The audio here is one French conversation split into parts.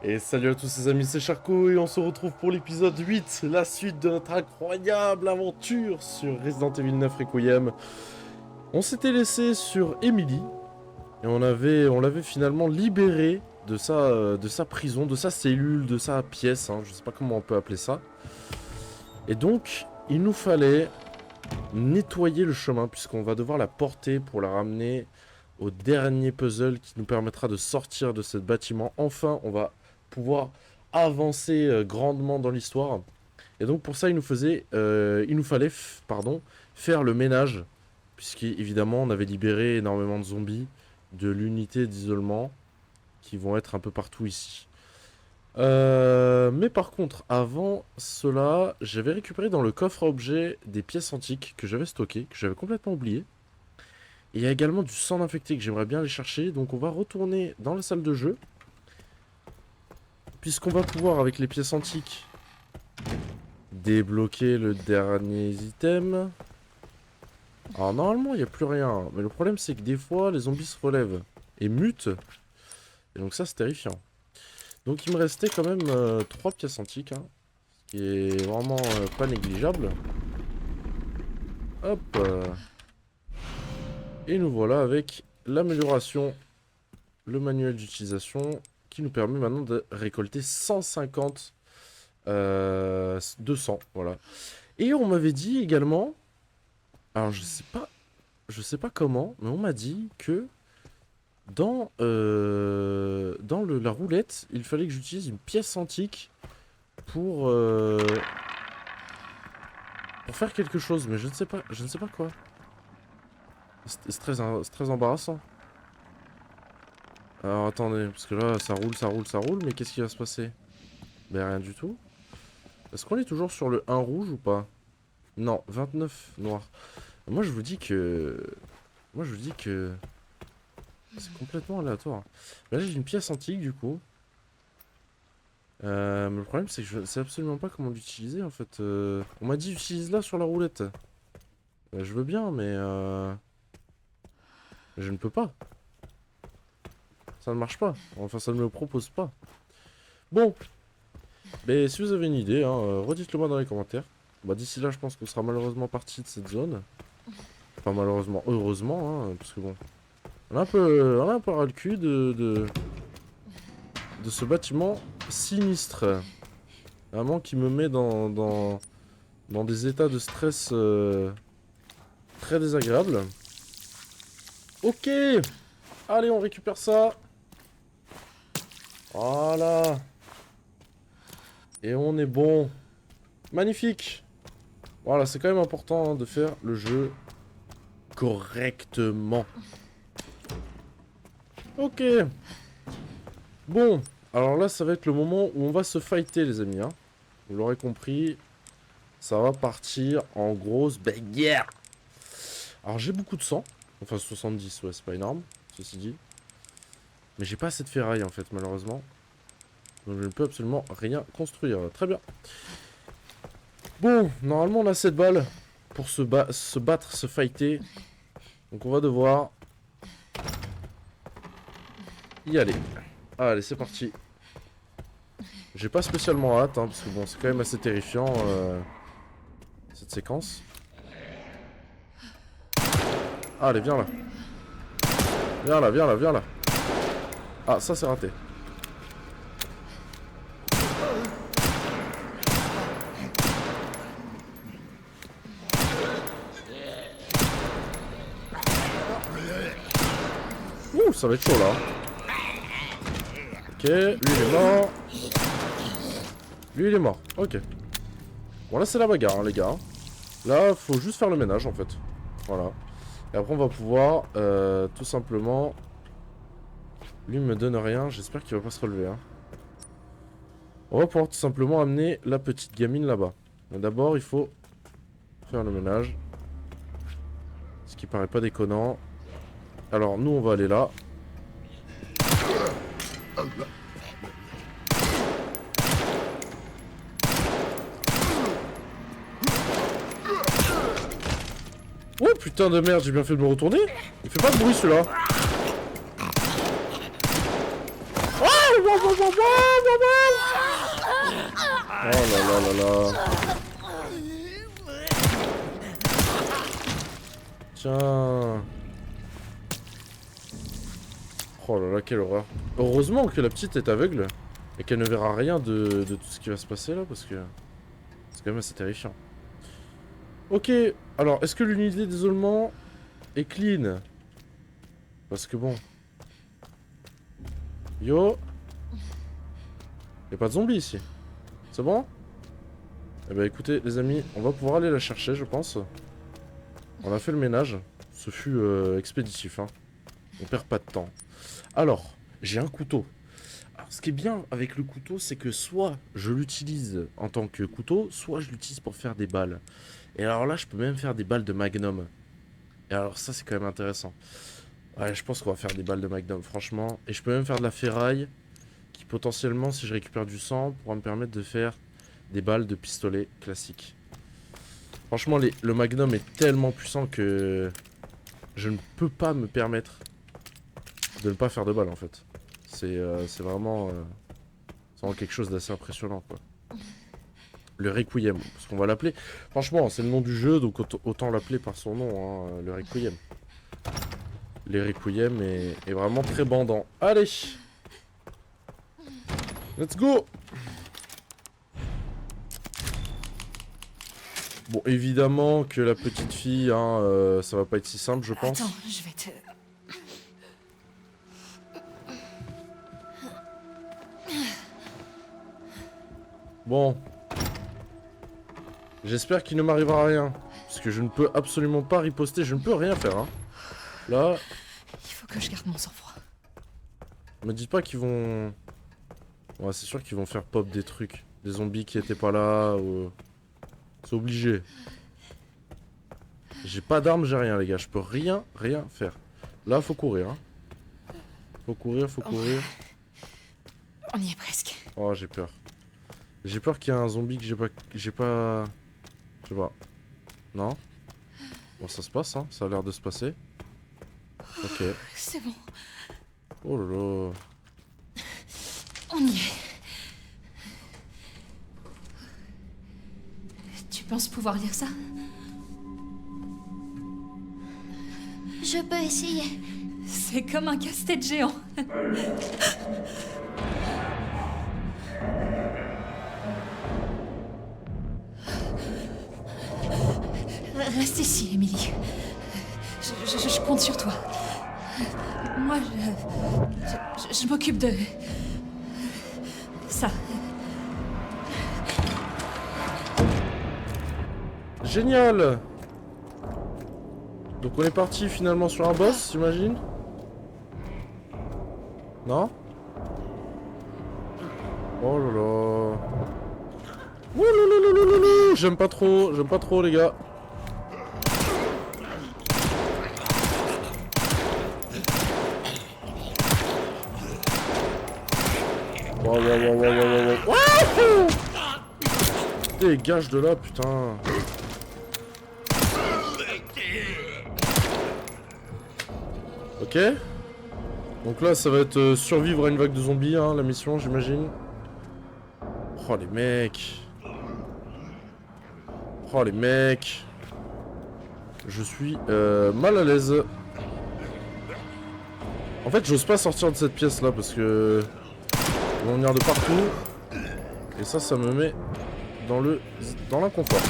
Et salut à tous les amis, c'est Charco et on se retrouve pour l'épisode 8, la suite de notre incroyable aventure sur Resident Evil 9 Requiem. On s'était laissé sur Emily et on l'avait finalement libérée de sa prison, de sa cellule, de sa pièce, hein, je sais pas comment on peut appeler ça. Et donc, il nous fallait nettoyer le chemin puisqu'on va devoir la porter pour la ramener au dernier puzzle qui nous permettra de sortir de ce bâtiment. Enfin, on va pouvoir avancer grandement dans l'histoire. Et donc pour ça, il nous fallait faire le ménage, puisqu'évidemment, on avait libéré énormément de zombies de l'unité d'isolement qui vont être un peu partout ici. Mais par contre, avant cela, j'avais récupéré dans le coffre à objets des pièces antiques que j'avais stockées, que j'avais complètement oublié. Et il y a également du sang infecté que j'aimerais bien aller chercher. Donc on va retourner dans la salle de jeu. Puisqu'on va pouvoir, avec les pièces antiques, débloquer le dernier item. Alors normalement, il n'y a plus rien. Mais le problème, c'est que des fois, les zombies se relèvent et mutent. Et donc ça, c'est terrifiant. Donc il me restait quand même 3 pièces antiques. Hein, ce qui est vraiment pas négligeable. Hop. Et nous voilà avec l'amélioration, le manuel d'utilisation, qui nous permet maintenant de récolter 150 200, voilà. Et on m'avait dit également, alors je sais pas comment, mais on m'a dit que dans la roulette, il fallait que j'utilise une pièce antique pour faire quelque chose, mais je ne sais pas quoi. C'est très embarrassant. Alors attendez, parce que là, ça roule, mais qu'est-ce qui va se passer? Ben rien du tout. Est-ce qu'on est toujours sur le 1 rouge ou pas? Non, 29 noir. Moi je vous dis que... C'est complètement aléatoire. Mais là j'ai une pièce antique du coup. Mais le problème c'est que je sais absolument pas comment l'utiliser en fait. On m'a dit utilise-la sur la roulette. Je veux bien mais... Je ne peux pas. Ça ne marche pas. Enfin ça ne me le propose pas. Bon. Mais si vous avez une idée, hein, redites-le moi dans les commentaires. Bah d'ici là je pense qu'on sera malheureusement parti de cette zone. Enfin malheureusement, heureusement, hein, parce que bon... on a un peu ras le cul de ce bâtiment sinistre. Vraiment qui me met dans des états de stress très désagréables. Ok. Allez, on récupère ça. Voilà. Et on est bon. Magnifique. Voilà, c'est quand même important hein, de faire le jeu correctement. Ok. Bon. Alors là, ça va être le moment où on va se fighter, les amis. Hein. Vous l'aurez compris. Ça va partir en grosse bagarre. Alors j'ai beaucoup de sang. Enfin 70, ouais, c'est pas énorme, ceci dit. Mais j'ai pas assez de ferraille en fait, malheureusement. Donc je ne peux absolument rien construire. Très bien. Bon, normalement on a 7 balles pour se battre, se fighter. Donc on va devoir y aller. Allez, c'est parti. J'ai pas spécialement hâte, hein, parce que bon, c'est quand même assez terrifiant, cette séquence. Allez, viens là. Viens là, viens là, viens là. Ah, ça c'est raté. Ouh, ça va être chaud là. Ok, lui il est mort. Lui il est mort, ok. Bon là c'est la bagarre hein, les gars. Là faut juste faire le ménage en fait. Voilà. Et après on va pouvoir tout simplement... Lui me donne rien, j'espère qu'il va pas se relever hein. On va pouvoir tout simplement amener la petite gamine là-bas. Mais d'abord il faut faire le ménage. Ce qui paraît pas déconnant. Alors nous on va aller là. Oh putain de merde, j'ai bien fait de me retourner. Il fait pas de bruit celui-là. Oh Oh là là là là. Tiens. Oh là là, quelle horreur. Heureusement que la petite est aveugle et qu'elle ne verra rien de tout ce qui va se passer là, parce que c'est quand même assez terrifiant. Ok, alors est-ce que l'unité d'isolement est clean? Parce que bon... Yo. Y'a pas de zombies ici. C'est bon? Eh ben écoutez les amis, on va pouvoir aller la chercher je pense. On a fait le ménage. Ce fut expéditif hein. On perd pas de temps. Alors, j'ai un couteau. Alors ce qui est bien avec le couteau, c'est que soit je l'utilise en tant que couteau, soit je l'utilise pour faire des balles. Et alors là, je peux même faire des balles de magnum. Et alors ça, c'est quand même intéressant. Ouais, je pense qu'on va faire des balles de magnum, franchement. Et je peux même faire de la ferraille, qui potentiellement, si je récupère du sang, pourra me permettre de faire des balles de pistolet classiques. Franchement, le magnum est tellement puissant que je ne peux pas me permettre de ne pas faire de balles, en fait. C'est vraiment quelque chose d'assez impressionnant, quoi. Le Requiem, parce qu'on va l'appeler. Franchement, c'est le nom du jeu, donc autant l'appeler par son nom, hein, le Requiem. Le Requiem est vraiment très bandant. Allez! Let's go! Bon, évidemment que la petite fille, hein, ça va pas être si simple, je pense. Attends, je vais te... Bon. J'espère qu'il ne m'arrivera rien. Parce que je ne peux absolument pas riposter, je ne peux rien faire. Hein. Là... Il faut que je garde mon sang-froid. Me dites pas qu'ils vont... Ouais, c'est sûr qu'ils vont faire pop des trucs. Des zombies qui étaient pas là, ou... C'est obligé. J'ai pas d'armes, j'ai rien les gars, je peux rien faire. Là, faut courir. Hein. Faut courir, faut courir. On y est presque. Oh, j'ai peur. J'ai peur qu'il y ait un zombie que j'ai pas... Je sais pas... Non? Bon, ça se passe, hein. Ça a l'air de se passer. Ok. C'est bon. Oh là là. On y est. Tu penses pouvoir lire ça? Je peux essayer. C'est comme un casse-tête géant. Reste ici, Emily. Je compte sur toi. Moi, je m'occupe de... ça. Génial! Donc on est parti finalement sur un boss, j'imagine? Non? Oh là là. Ouh là là là là là. J'aime pas trop les gars. Wow. Dégage de là, putain. Ok. Donc là, ça va être survivre à une vague de zombies, hein, la mission, j'imagine. Oh, les mecs. Oh, les mecs. Je suis mal à l'aise. En fait, j'ose pas sortir de cette pièce-là parce que... ils vont venir de partout. Et ça me met dans l'inconfort.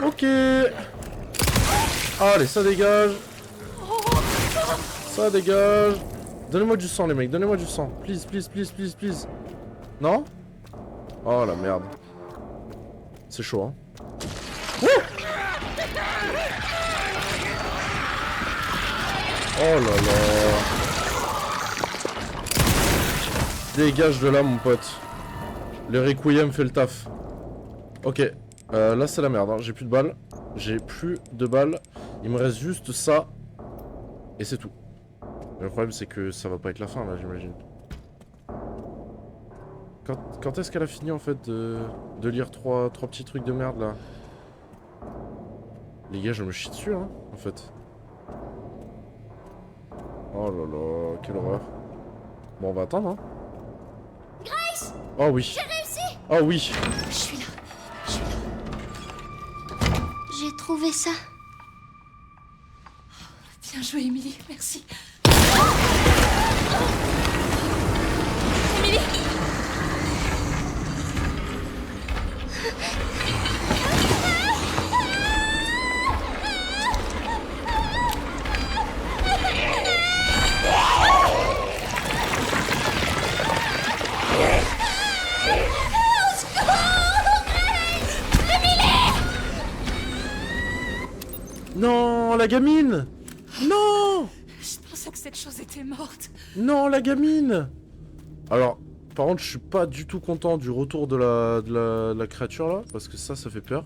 Ok. Allez, ça dégage. Ça dégage. Donnez-moi du sang, les mecs. Donnez-moi du sang. Please, please, please, please, please. Non? Oh la merde. C'est chaud, hein. Wouh! Oh là là. Dégage de là, mon pote. Le Requiem fait le taf. Ok. Là, c'est la merde. Hein. J'ai plus de balles. J'ai plus de balles. Il me reste juste ça. Et c'est tout. Mais le problème, c'est que ça va pas être la fin, là, j'imagine. Quand est-ce qu'elle a fini, en fait, de lire trois petits trucs de merde, là? Les gars, je me chie dessus, hein, en fait. Oh là là, quelle horreur. Bon, on va attendre, hein. Grace! Oh oui. J'ai réussi! Oh oui. Je suis là. Je suis là. J'ai trouvé ça. Bien joué, Emily. Merci. Emily! Non, la gamine. Non. Je pensais que cette chose était morte. Non, la gamine. Alors, par contre, je suis pas du tout content du retour de la créature là, parce que ça fait peur.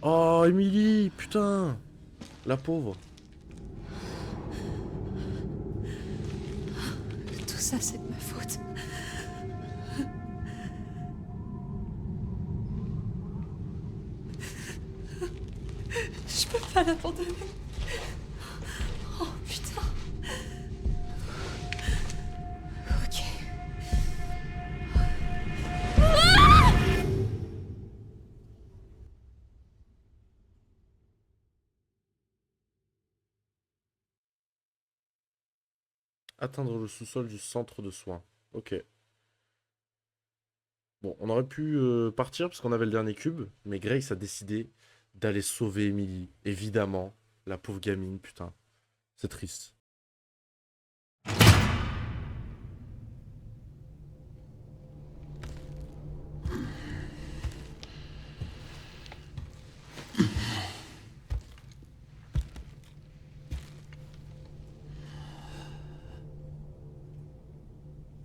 Oh, Emily, putain. La pauvre. Tout ça, c'est de ma faute. Je peux pas l'abandonner. Oh putain. Ok. Atteindre le sous-sol du centre de soins. Ok. Bon, on aurait pu partir parce qu'on avait le dernier cube, mais Grace a décidé d'aller sauver Emily. Évidemment, la pauvre gamine, putain. C'est triste.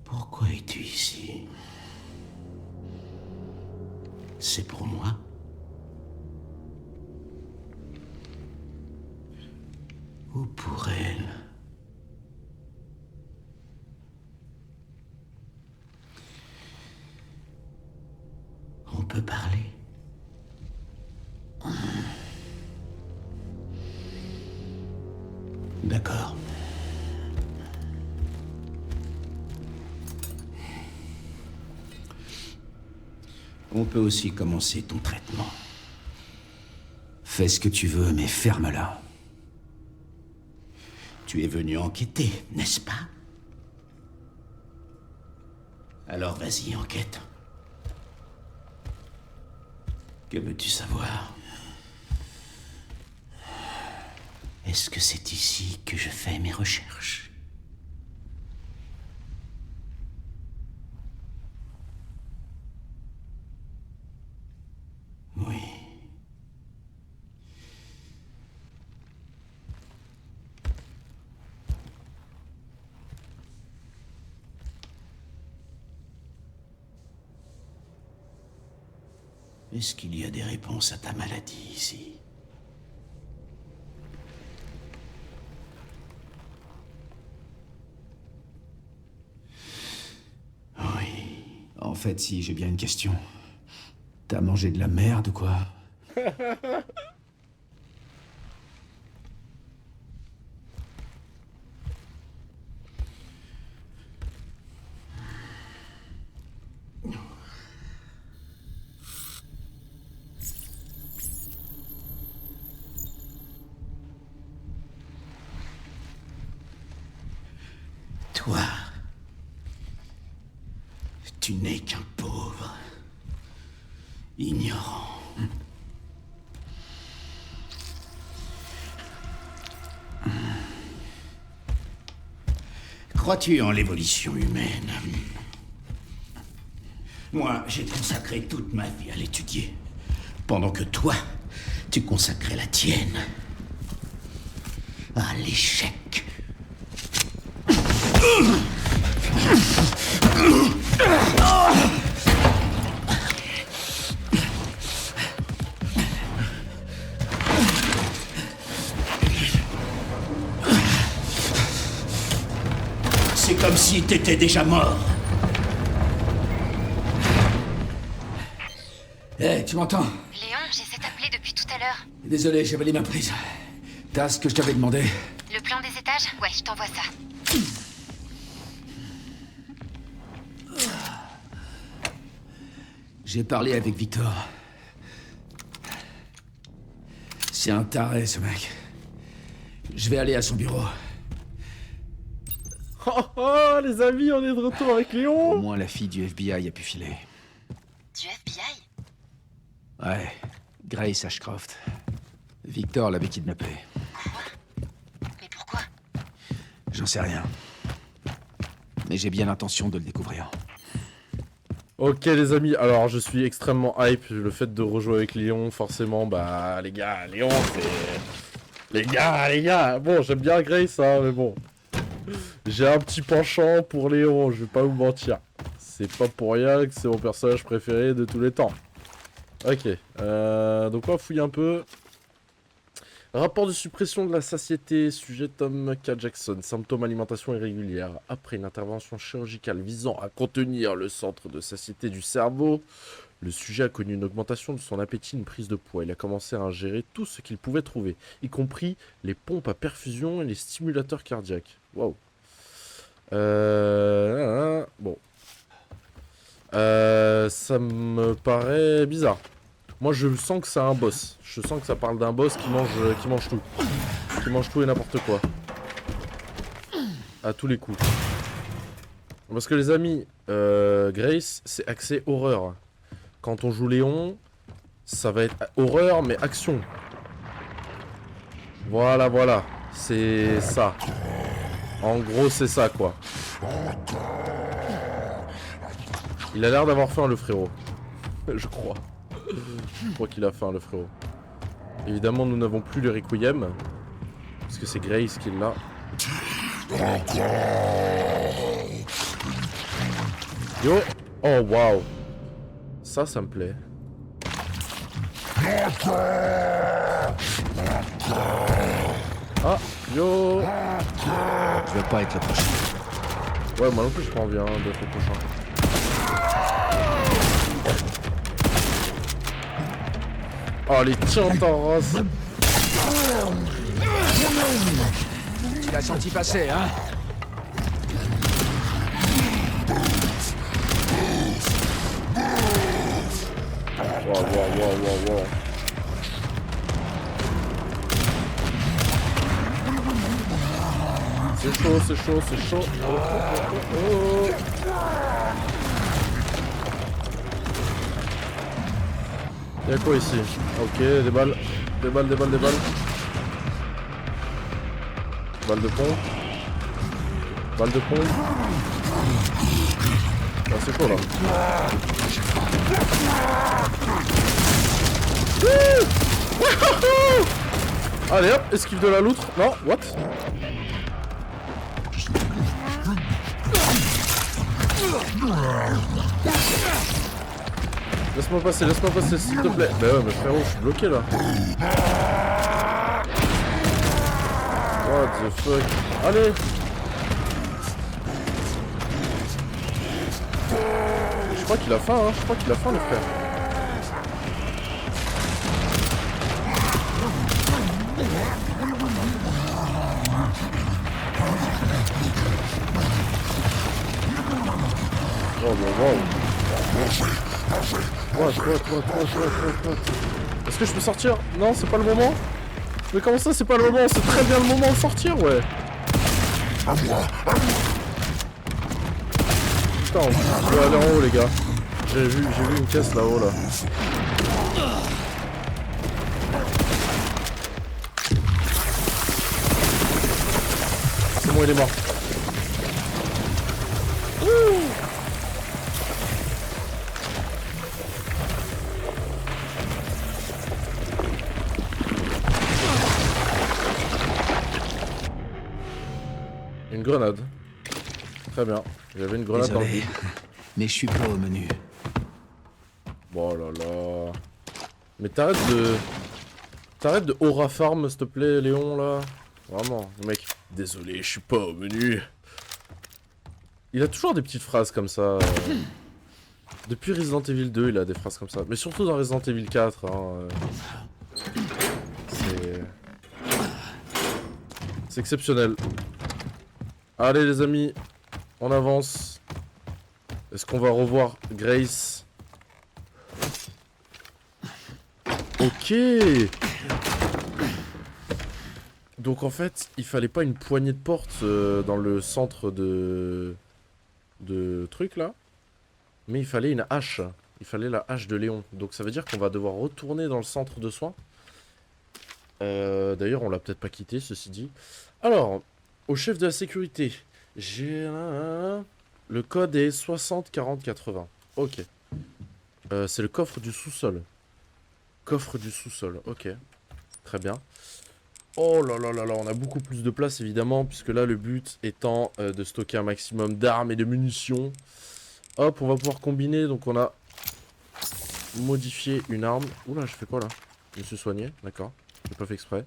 Pourquoi es-tu ici? C'est pour moi? Ou pour elle? On peut parler? D'accord. On peut aussi commencer ton traitement. Fais ce que tu veux, mais ferme-la. Tu es venu enquêter, n'est-ce pas? Alors vas-y, enquête. Que veux-tu savoir? Est-ce que c'est ici que je fais mes recherches? Oui. Est-ce qu'il y a des réponses à ta maladie ici? Oui. En fait, si, j'ai bien une question. T'as mangé de la merde ou quoi? Toi, tu n'es qu'un pauvre, ignorant. Crois-tu en l'évolution humaine? Moi, j'ai consacré toute ma vie à l'étudier, pendant que toi, tu consacrais la tienne à l'échec. C'est comme si t'étais déjà mort. Hé, tu m'entends? Léon, j'essaie de t'appeler depuis tout à l'heure. Désolé, j'avais les mains prises. T'as ce que je t'avais demandé? Le plan des étages? Ouais, je t'envoie ça. J'ai parlé avec Victor. C'est un taré, ce mec. Je vais aller à son bureau. Oh, oh, les amis, on est de retour avec Au Léon. moins, la fille du FBI a pu filer. Du FBI? Ouais, Grace Ashcroft. Victor l'avait kidnappé. Mais pourquoi? J'en sais rien. Mais j'ai bien l'intention de le découvrir. Ok les amis, alors je suis extrêmement hype, le fait de rejouer avec Léon, forcément, bah les gars, Léon c'est... Les gars, bon j'aime bien Grace hein, mais bon. J'ai un petit penchant pour Léon, je vais pas vous mentir. C'est pas pour rien que c'est mon personnage préféré de tous les temps. Ok, donc on va fouiller un peu. Rapport de suppression de la satiété, sujet Tom K. Jackson, symptômes alimentation irrégulière. Après une intervention chirurgicale visant à contenir le centre de satiété du cerveau, le sujet a connu une augmentation de son appétit, une prise de poids. Il a commencé à ingérer tout ce qu'il pouvait trouver, y compris les pompes à perfusion et les stimulateurs cardiaques. Waouh. Bon. Ça me paraît bizarre. Moi je sens que c'est un boss. Je sens que ça parle d'un boss qui mange tout. Qui mange tout et n'importe quoi. À tous les coups. Parce que les amis, Grace, c'est axé horreur. Quand on joue Léon, ça va être horreur mais action. Voilà. C'est ça. En gros c'est ça quoi. Il a l'air d'avoir faim le frérot. Je crois. Je crois qu'il a faim le frérot. Évidemment nous n'avons plus le Requiem. Parce que c'est Grace qui l'a. Yo. Oh waouh. Ça me plaît. Ah yo. Je veux pas être le prochain. Ouais moi non plus je prends bien d'être le prochain. Oh les tiens en race. Tu l'as senti passer, hein? Wow. C'est chaud. Oh. Y'a quoi ici? Ok, des balles. Balles de pompe. Ah, c'est chaud là. Allez hop, esquive de la loutre. Non, what? Laisse-moi passer s'il te plaît. Bah ouais mais frérot, je suis bloqué là. What the fuck? Allez! Je crois qu'il a faim le frère. Wow. What? Est-ce que je peux sortir? Non, c'est pas le moment? Mais comment ça, c'est pas le moment? C'est très bien le moment de sortir, ouais. Putain, on peut aller en haut, les gars. J'ai vu une caisse là-haut, là. C'est bon, il est mort. Une grenade. Très bien. Il y avait une grenade dans le Désolé, vide. mais je suis pas au menu. Bon là là. Mais t'arrêtes de aura farm s'il te plaît Léon là. Vraiment, le mec. Désolé, je suis pas au menu. Il a toujours des petites phrases comme ça. Depuis Resident Evil 2, il a des phrases comme ça. Mais surtout dans Resident Evil 4. C'est exceptionnel. Allez les amis, on avance. Est-ce qu'on va revoir Grace? Ok. Donc en fait, il fallait pas une poignée de porte dans le centre de truc là, mais il fallait une hache. Il fallait la hache de Léon. Donc ça veut dire qu'on va devoir retourner dans le centre de soins. D'ailleurs, on l'a peut-être pas quitté, ceci dit. Alors, au chef de la sécurité, j'ai le code est 60 40 80. Ok. C'est le coffre du sous-sol. Coffre du sous-sol, ok. Très bien. Oh là là là là, on a beaucoup plus de place évidemment, puisque là le but étant de stocker un maximum d'armes et de munitions. Hop, on va pouvoir combiner, donc on a modifié une arme. Oula, je fais quoi là? Je me suis soigné, d'accord. J'ai pas fait exprès.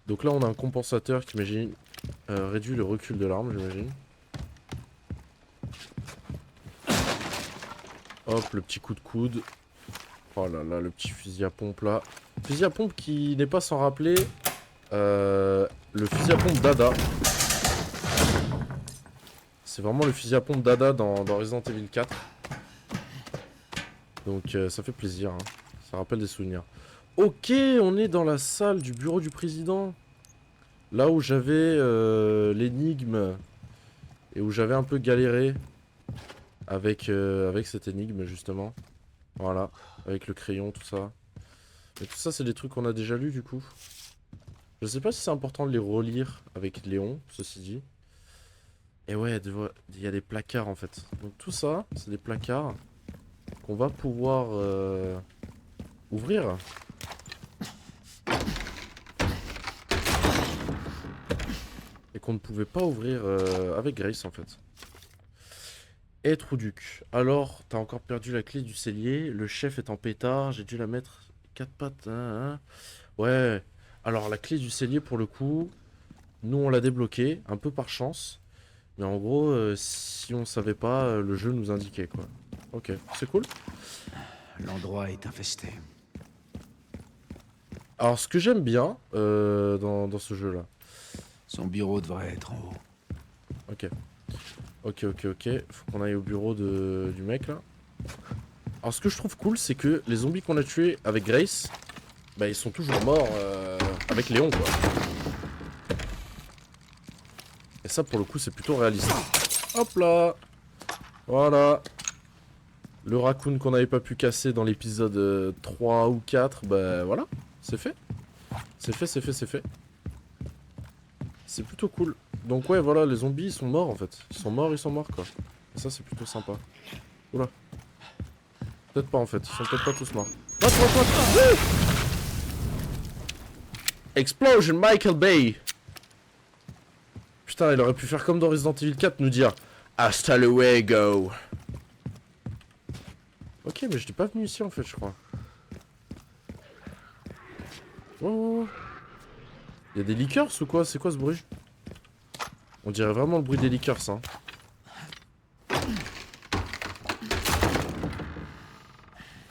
Donc là on a un compensateur qui, imagine, réduit le recul de l'arme, j'imagine. Hop, le petit coup de coude. Oh là là, le petit fusil à pompe là. Fusil à pompe qui n'est pas sans rappeler le fusil à pompe Dada. C'est vraiment le fusil à pompe Dada dans Resident Evil 4. Donc ça fait plaisir, hein. Ça rappelle des souvenirs. Ok, on est dans la salle du bureau du président. Là où j'avais l'énigme. Et où j'avais un peu galéré. Avec cette énigme justement. Voilà, avec le crayon, tout ça. Et tout ça, c'est des trucs qu'on a déjà lus du coup. Je sais pas si c'est important de les relire avec Léon, ceci dit. Et ouais, il y a des placards en fait. Donc tout ça, c'est des placards qu'on va pouvoir ouvrir. Et qu'on ne pouvait pas ouvrir avec Grace en fait. Et Trouduc. Alors, t'as encore perdu la clé du cellier. Le chef est en pétard. J'ai dû la mettre 4 pattes. Hein. Ouais. Alors, la clé du cellier, pour le coup, nous, on l'a débloquée, un peu par chance. Mais en gros, si on savait pas, le jeu nous indiquait, quoi. Ok, c'est cool. L'endroit est infesté. Alors, ce que j'aime bien dans ce jeu-là. Son bureau devrait être en haut. Ok. Ok. Faut qu'on aille au bureau du mec, là. Alors, ce que je trouve cool, c'est que les zombies qu'on a tués avec Grace, bah, ils sont toujours morts avec Léon, quoi. Et ça, pour le coup, c'est plutôt réaliste. Hop là. Voilà. Le raccoon qu'on n'avait pas pu casser dans l'épisode 3 ou 4, bah voilà, c'est fait. C'est fait. C'est plutôt cool. Donc ouais, voilà, les zombies, ils sont morts, en fait. Ils sont morts, quoi. Et ça, c'est plutôt sympa. Oula. Peut-être pas, en fait. Ils sont peut-être pas tous morts. What Explosion, Michael Bay. Putain, il aurait pu faire comme dans Resident Evil 4, nous dire hasta luego. Ok, mais je n'étais pas venu ici, en fait, je crois. Oh. Il y a des liqueurs ou quoi? C'est quoi ce bruit? On dirait vraiment le bruit des liqueurs, ça.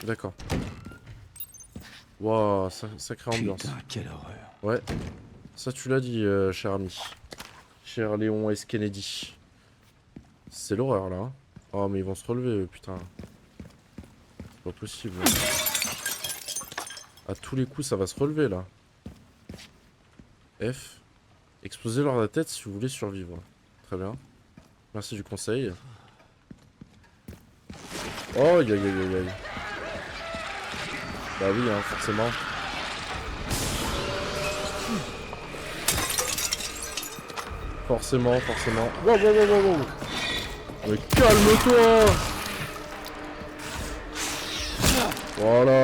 D'accord. Waouh, sacrée ambiance. Putain, quelle horreur. Ouais. Ça, tu l'as dit, cher ami. Cher Léon S. Kennedy. C'est l'horreur, là. Hein. Oh, mais ils vont se relever, putain. C'est pas possible. À tous les coups, ça va se relever, là. F. Explosez-leur la tête si vous voulez survivre. Très bien. Merci du conseil. Oh, aïe. Bah oui, hein, forcément. Forcément. Wow. Mais calme-toi. Voilà.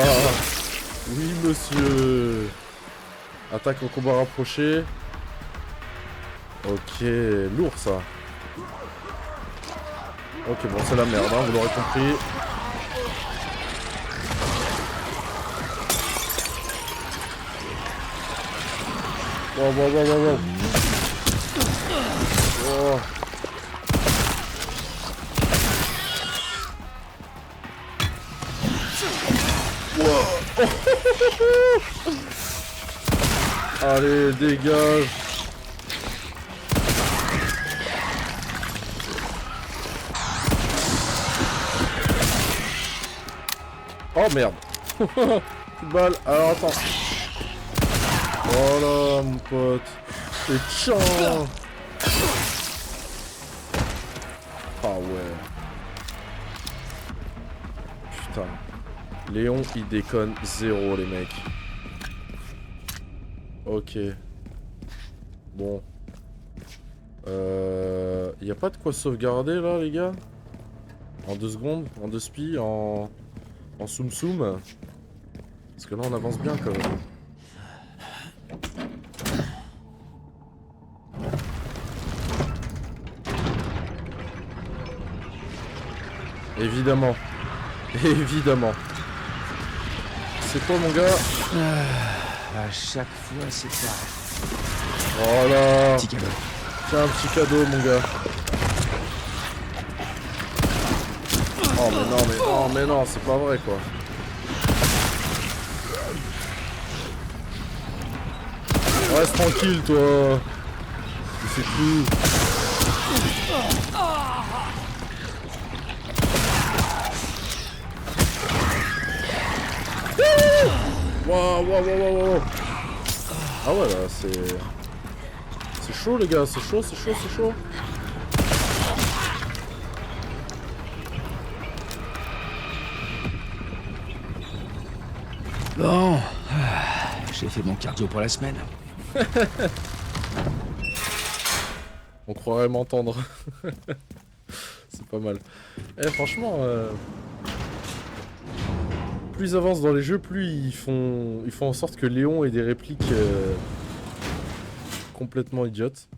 Oui, monsieur. Attaque au combat rapproché. Ok, lourd ça. Ok, bon, c'est la merde, hein, vous l'aurez compris. Wow. Oh. Wow. Allez, dégage. Oh merde. Coup de balle. Alors attends. Voilà mon pote. C'est chiant. Ah ouais. Putain. Léon il déconne zéro les mecs. Ok. Bon. Y a pas de quoi sauvegarder là les gars? En 2 secondes, en 2 spi, en soum soum. Parce que là on avance bien quand même. Évidemment. Évidemment. C'est quoi mon gars? À chaque fois, c'est pareil. Voilà. Petit cadeau. Tiens un petit cadeau mon gars. Oh mais non mais non mais non c'est pas vrai quoi. Reste tranquille toi. C'est tout. Waouh waouh waouh waouh. Ah ouais là c'est... C'est chaud les gars, c'est chaud, c'est chaud, c'est chaud. Bon, j'ai fait mon cardio pour la semaine. On croirait m'entendre. C'est pas mal. Eh franchement, plus ils avancent dans les jeux, plus ils font en sorte que Léon ait des répliques complètement idiotes.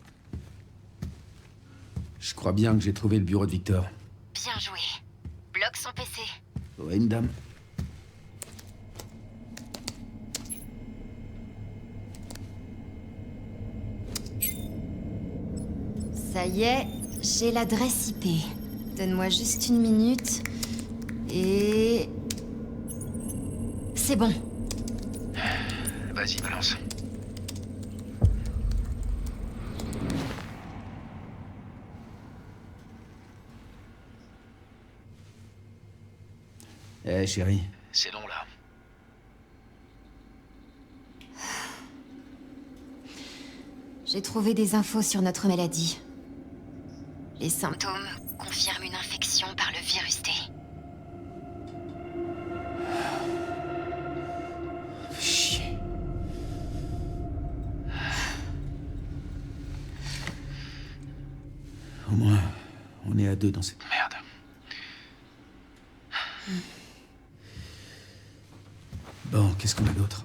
Je crois bien que j'ai trouvé le bureau de Victor. Bien joué. Bloque son PC. Oui, madame. Ça y est, j'ai l'adresse IP. Donne-moi juste une minute. Et... C'est bon. Vas-y, balance. Eh, chérie. C'est long, là. J'ai trouvé des infos sur notre maladie. Les symptômes. Symptômes confirment une infection par le virus T. Chier. Au moins, on est à 2 dans cette... Merde. Bon, qu'est-ce qu'on a d'autre?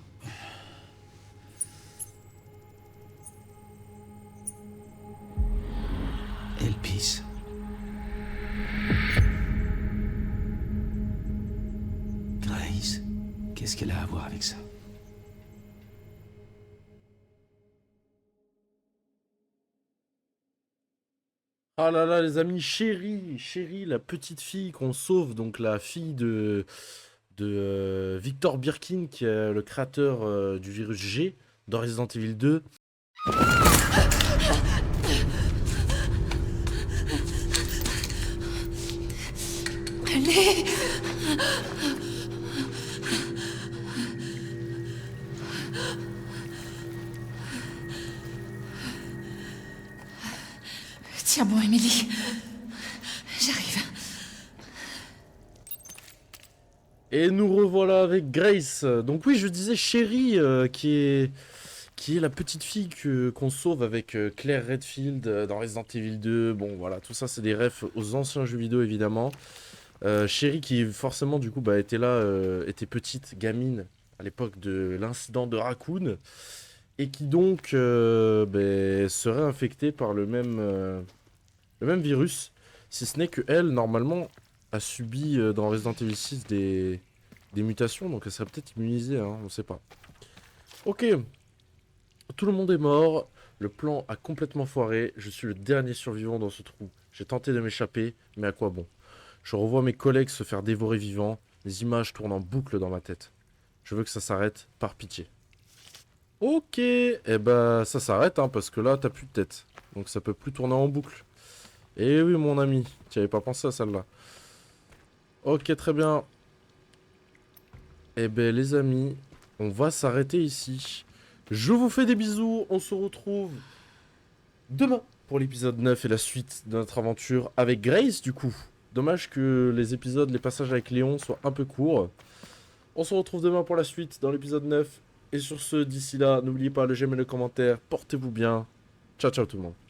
Elpis. Grace. Qu'est-ce qu'elle a à voir avec ça? Ah là là les amis, Chérie, la petite fille qu'on sauve, donc la fille de Victor Birkin, qui est le créateur du virus G dans Resident Evil 2. Allez. Tiens bon, Emily. J'arrive. Et nous revoilà avec Grace. Donc oui, je disais Chérie, qui est la petite fille qu'on sauve avec Claire Redfield dans Resident Evil 2. Bon voilà, tout ça c'est des refs aux anciens jeux vidéo évidemment. Chérie qui forcément du coup bah, était là, était petite, gamine à l'époque de l'incident de Raccoon. Et qui donc bah, serait infectée par le même virus. Si ce n'est que elle, normalement, a subi dans Resident Evil 6 des mutations. Donc elle serait peut-être immunisée, hein, on sait pas. Ok. Tout le monde est mort. Le plan a complètement foiré. Je suis le dernier survivant dans ce trou. J'ai tenté de m'échapper, mais à quoi bon? Je revois mes collègues se faire dévorer vivants. Les images tournent en boucle dans ma tête. Je veux que ça s'arrête, par pitié. Ok, et bah ça s'arrête, hein, parce que là t'as plus de tête. Donc ça peut plus tourner en boucle. Eh oui mon ami, tu avais pas pensé à celle-là. Ok, très bien. Eh ben les amis, on va s'arrêter ici. Je vous fais des bisous, on se retrouve demain pour l'épisode 9 et la suite de notre aventure avec Grace du coup. Dommage que les épisodes, les passages avec Léon soient un peu courts. On se retrouve demain pour la suite dans l'épisode 9. Et sur ce, d'ici là, n'oubliez pas le j'aime et le commentaire. Portez-vous bien. Ciao ciao tout le monde.